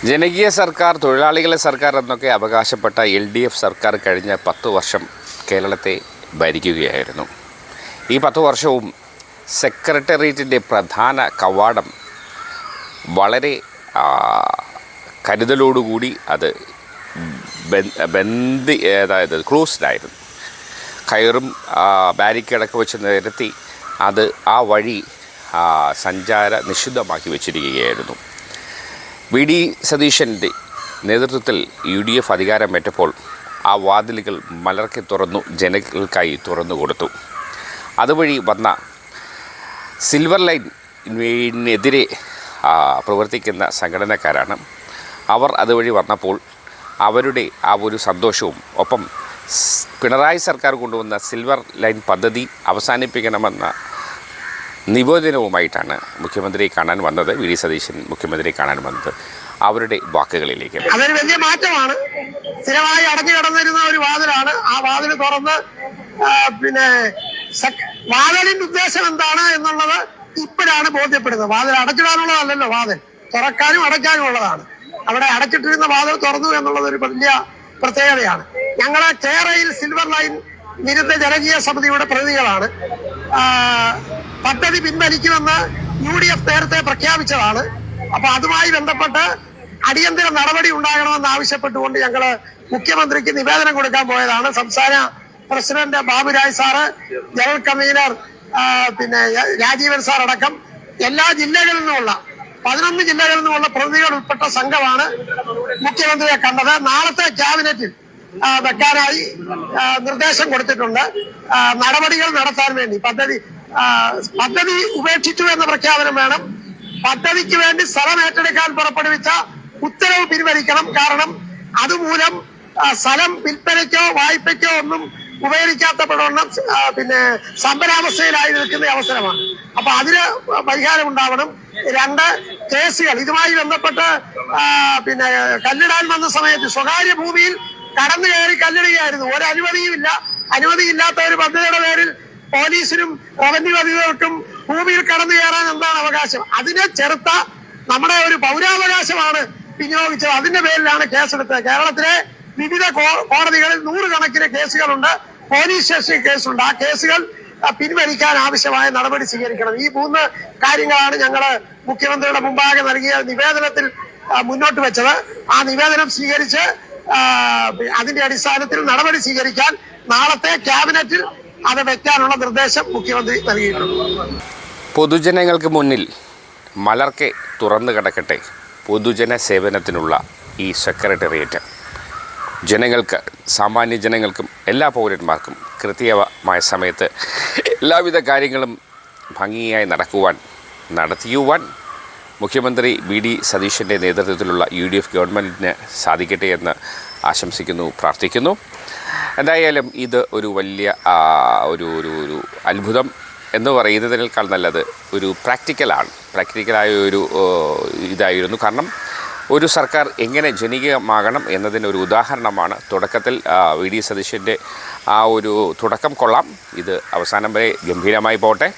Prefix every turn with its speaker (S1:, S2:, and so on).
S1: ജനകീയ സർക്കാർ, തൊഴിലാളികളെ സർക്കാർ എന്നൊക്കെ അവകാശപ്പെട്ട LDF സർക്കാർ കഴിഞ്ഞ 10 വർഷം കേരളത്തെ ഭരിക്കുകയായിരുന്നു. ഈ 10 വർഷവും സെക്രട്ടേറിയറ്റിൻ്റെ പ്രധാന കവാടം വളരെ കരുതലോടുകൂടി അത് അതായത് ക്ലോസ്ഡായിരുന്നു. കയറും ബാരിക്കേഡൊക്കെ വെച്ച് നിരത്തി അത് ആ വഴി സഞ്ചാര നിഷിദ്ധമാക്കി വെച്ചിരിക്കുകയായിരുന്നു. VD സതീശൻ്റെ നേതൃത്വത്തിൽ UDF അധികാരമേറ്റപ്പോൾ ആ വാതിലുകൾ മലർക്കെ തുറന്നു ജനങ്ങൾക്കായി തുറന്നു കൊടുത്തു. അതുവഴി വന്ന സിൽവർ ലൈനിനെതിരെ പ്രവർത്തിക്കുന്ന സംഘടനക്കാരാണ് അവർ. അതുവഴി വന്നപ്പോൾ അവരുടെ ആ ഒരു സന്തോഷവും ഒപ്പം പിണറായി സർക്കാർ കൊണ്ടുവന്ന സിൽവർ ലൈൻ പദ്ധതി അവസാനിപ്പിക്കണമെന്ന നിവേദനവുമായിട്ടാണ് മുഖ്യമന്ത്രിയെ കാണാൻ വന്നത്. VD സതീശൻ മുഖ്യമന്ത്രിയെ കാണാൻ വന്നത്. അവരുടെ വാക്കുകളിലേക്ക്.
S2: അതൊരു വലിയ മാറ്റമാണ്. സ്ഥിരമായി അടഞ്ഞു കിടന്നിരുന്ന ഒരു വാതിലാണ്. ആ വാതിൽ തുറന്ന് വാതിലിന്റെ ഉദ്ദേശം എന്താണ് എന്നുള്ളത് ഇപ്പോഴാണ് ബോധ്യപ്പെടുന്നത്. വാതിൽ അടച്ചിടാനുള്ളതല്ലല്ലോ, വാതിൽ തുറക്കാനും അടയ്ക്കാനും ഉള്ളതാണ്. അവിടെ അടച്ചിട്ടിരുന്ന വാതിൽ തുറന്നു എന്നുള്ളത് ഒരു വലിയ പ്രത്യേകതയാണ്. ഞങ്ങളെ കേരളയിൽ സിൽവർ ലൈൻ വിരുദ്ധ ജനകീയ സമിതിയുടെ പ്രതിനിധികളാണ്. പദ്ധതി പിൻവലിക്കുമെന്ന് UDF നേരത്തെ പ്രഖ്യാപിച്ചതാണ്. അപ്പൊ അതുമായി ബന്ധപ്പെട്ട് അടിയന്തര നടപടി ഉണ്ടാകണമെന്ന് ആവശ്യപ്പെട്ടുകൊണ്ട് ഞങ്ങള് മുഖ്യമന്ത്രിക്ക് നിവേദനം കൊടുക്കാൻ പോയതാണ്. സംസ്ഥാന president Baburaj sir, general convener Rajeevan sir അടക്കം എല്ലാ ജില്ലകളിൽ നിന്നുമുള്ള 11 ജില്ലകളിൽ നിന്നുമുള്ള പ്രതിനിധികൾ ഉൾപ്പെട്ട സംഘമാണ് മുഖ്യമന്ത്രിയെ കണ്ടത്. നാളത്തെ ക്യാബിനറ്റിൽ വെക്കാനായി നിർദ്ദേശം കൊടുത്തിട്ടുണ്ട്. നടപടികൾ നടത്താൻ വേണ്ടി പദ്ധതി ഉപേക്ഷിച്ചു എന്ന പ്രഖ്യാപനം വേണം. പദ്ധതിക്ക് വേണ്ടി സ്ഥലം ഏറ്റെടുക്കാൻ പുറപ്പെടുവിച്ച ഉത്തരവ് പിൻവലിക്കണം. കാരണം അതുമൂലം സ്ഥലം വിൽപ്പനയ്ക്കോ വായ്പയ്ക്കോ ഒന്നും ഉപകരിക്കാത്തപ്പെടണം സംഭരാവസ്ഥയിലായി നിൽക്കുന്ന അവസരമാണ്. അപ്പൊ അതിന് പരിഹാരം ഉണ്ടാവണം. 2 കേസുകൾ ഇതുമായി ബന്ധപ്പെട്ട് കല്ലിടാൻ വന്ന സമയത്ത് സ്വകാര്യ ഭൂമിയിൽ കടന്നു കയറി കല്ലിടുകയായിരുന്നു. ഒരു അനുമതിയുമില്ല. അനുമതിയില്ലാത്ത ഒരു പദ്ധതിയുടെ പേരിൽ പോലീസിനും റവന്യൂ അധികൃതർക്കും ഭൂമിയിൽ കടന്നു കയറാൻ എന്താണ് അവകാശം? അതിനെ ചെറുത്ത നമ്മുടെ ഒരു പൗരാവകാശമാണ് വിനിയോഗിച്ചത്. അതിന്റെ പേരിലാണ് കേസെടുത്തത്. കേരളത്തിലെ വിവിധ കോടതികളിൽ 100 കണക്കിന് കേസുകളുണ്ട്. പോലീസ് സ്റ്റേഷൻ കേസുണ്ട്. ആ കേസുകൾ പിൻവലിക്കാൻ ആവശ്യമായ നടപടി സ്വീകരിക്കണം. ഈ 3 കാര്യങ്ങളാണ് ഞങ്ങള് മുഖ്യമന്ത്രിയുടെ മുമ്പാകെ നൽകിയ നിവേദനത്തിൽ മുന്നോട്ട് വെച്ചത്. ആ നിവേദനം സ്വീകരിച്ച് അതിന്റെ അടിസ്ഥാനത്തിൽ നടപടി സ്വീകരിക്കാൻ നാളത്തെ ക്യാബിനറ്റിൽ അത് വെക്കാനുള്ള നിർദ്ദേശം മുഖ്യമന്ത്രി നൽകിയിട്ടുണ്ട്.
S1: പൊതുജനങ്ങൾക്ക് മുന്നിൽ മലർക്കെ തുറന്നു കിടക്കട്ടെ പൊതുജന സേവനത്തിനുള്ള ഈ സെക്രട്ടേറിയറ്റ്. ജനങ്ങൾക്ക്, സാമാന്യ ജനങ്ങൾക്കും എല്ലാ പൗരന്മാർക്കും കൃത്യമായ സമയത്ത് എല്ലാവിധ കാര്യങ്ങളും ഭംഗിയായി നടത്തിയുവാൻ മുഖ്യമന്ത്രി VD സതീശൻ്റെ നേതൃത്വത്തിലുള്ള UDF ഗവൺമെൻറ്റിന് സാധിക്കട്ടെ എന്ന് ആശംസിക്കുന്നു, പ്രാർത്ഥിക്കുന്നു. എന്തായാലും ഇത് ഒരു വലിയ ഒരു അത്ഭുതം എന്ന് പറയുന്നതിനേക്കാൾ നല്ലത് ഒരു പ്രാക്ടിക്കലായ ഒരു ഇതായിരുന്നു. കാരണം ഒരു സർക്കാർ എങ്ങനെ ജനകീയമാകണം എന്നതിനൊരു ഉദാഹരണമാണ്. തുടക്കത്തിൽ VD സതീശൻ്റെ ആ ഒരു തുടക്കം കൊള്ളാം. ഇത് അവസാനം വരെ ഗംഭീരമായി പോട്ടെ.